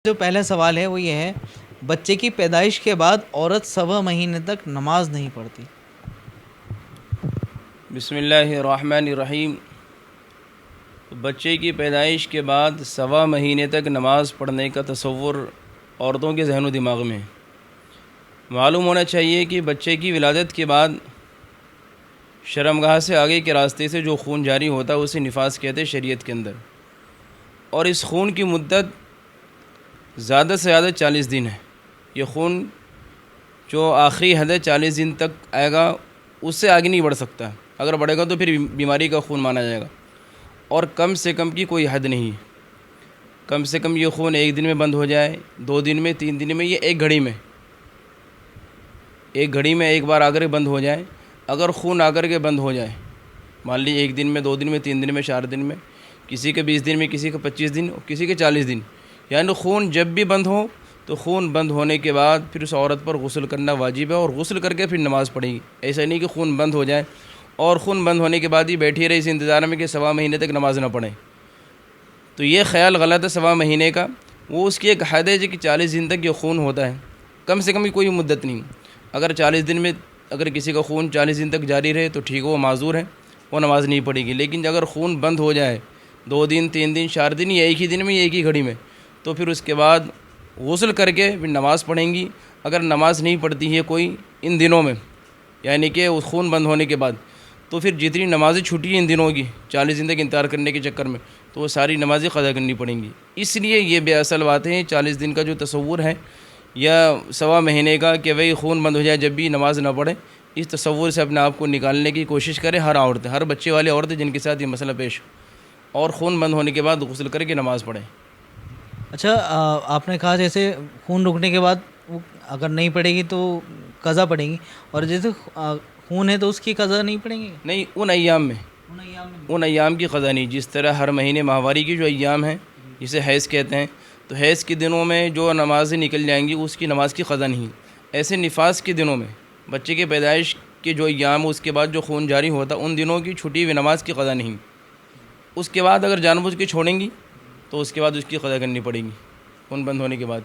جو پہلا سوال ہے وہ یہ ہے، بچے کی پیدائش کے بعد عورت 1.25 مہینے تک نماز نہیں پڑھتی۔ بسم اللہ الرحمن الرحیم۔ بچے کی پیدائش کے بعد 1.25 مہینے تک نماز پڑھنے کا تصور عورتوں کے ذہن و دماغ میں ہے۔ معلوم ہونا چاہیے کہ بچے کی ولادت کے بعد شرمگاہ سے آگے کے راستے سے جو خون جاری ہوتا ہے اسے نفاس کہتے ہیں شریعت کے اندر، اور اس خون کی مدت زیادہ سے زیادہ 40 دن ہے۔ یہ خون جو آخری حد ہے 40 دن تک آئے گا، اس سے آگے نہیں بڑھ سکتا۔ اگر بڑھے گا تو پھر بیماری کا خون مانا جائے گا، اور کم سے کم کی کوئی حد نہیں ہے۔ کم سے کم یہ خون 1 دن میں بند ہو جائے، 2 دن میں، 3 دن میں، یہ ایک گھڑی میں ایک بار آ کر کے بند ہو جائے۔ اگر خون آ کر کے بند ہو جائے، مان لیجیے 1 دن میں، 2 دن میں، 3 دن میں، 4 دن میں، کسی کے 20 دن میں، کسی کے 25 دن، کسی کے 40 دن، یعنی خون جب بھی بند ہو تو خون بند ہونے کے بعد پھر اس عورت پر غسل کرنا واجب ہے، اور غسل کر کے پھر نماز پڑھے گی۔ ایسا نہیں کہ خون بند ہو جائے اور خون بند ہونے کے بعد ہی بیٹھی رہے اس انتظار میں کہ 1.25 مہینے تک نماز نہ پڑھیں، تو یہ خیال غلط ہے 1.25 مہینے کا۔ وہ اس کی ایک حد ہے کہ 40 دن تک یہ خون ہوتا ہے، کم سے کم کوئی مدت نہیں۔ اگر 40 دن میں اگر کسی کا خون 40 دن تک جاری رہے تو ٹھیک ہے، وہ معذور ہے، وہ نماز نہیں پڑھے گی۔ لیکن اگر خون بند ہو جائے 2 دن، 3 دن، 4 دن، یا ایک ہی دن میں، یا ایک ہی گھڑی میں، تو پھر اس کے بعد غسل کر کے پھر نماز پڑھیں گی۔ اگر نماز نہیں پڑھتی ہے کوئی ان دنوں میں، یعنی کہ اس خون بند ہونے کے بعد، تو پھر جتنی نمازیں چھوٹی ہیں ان دنوں کی 40 دن تک انتظار کرنے کے چکر میں، تو وہ ساری نمازیں قضا کرنی پڑیں گی۔ اس لیے یہ بے اصل باتیں ہیں۔ 40 دن کا جو تصور ہے یا 1.25 مہینے کا کہ بھئی خون بند ہو جائے جب بھی نماز نہ پڑھے، اس تصور سے اپنے آپ کو نکالنے کی کوشش کرے ہر عورت، ہر بچے والی عورت جن کے ساتھ یہ مسئلہ پیش ہو، اور خون بند ہونے کے بعد غسل کر کے نماز پڑھیں۔ اچھا، آپ نے کہا جیسے خون رکنے کے بعد وہ اگر نہیں پڑے گی تو قضا پڑے گی، اور جیسے خون ہے تو اس کی قضا نہیں پڑیں گی؟ نہیں، ان ایام میں، ان ایام کی قضا نہیں۔ جس طرح ہر مہینے ماہواری کی جو ایام ہیں جسے حیض کہتے ہیں، تو حیض کے دنوں میں جو نمازیں نکل جائیں گی اس کی نماز کی قضا نہیں۔ ایسے نفاس کے دنوں میں، بچے کے پیدائش کے جو ایام اس کے بعد جو خون جاری ہوتا ان دنوں کی چھٹی ہوئی نماز کی قضا نہیں۔ اس کے بعد اگر جان بوجھ کے چھوڑیں گی تو اس کے بعد اس کی قضا کرنی پڑے گی خون بند ہونے کے بعد۔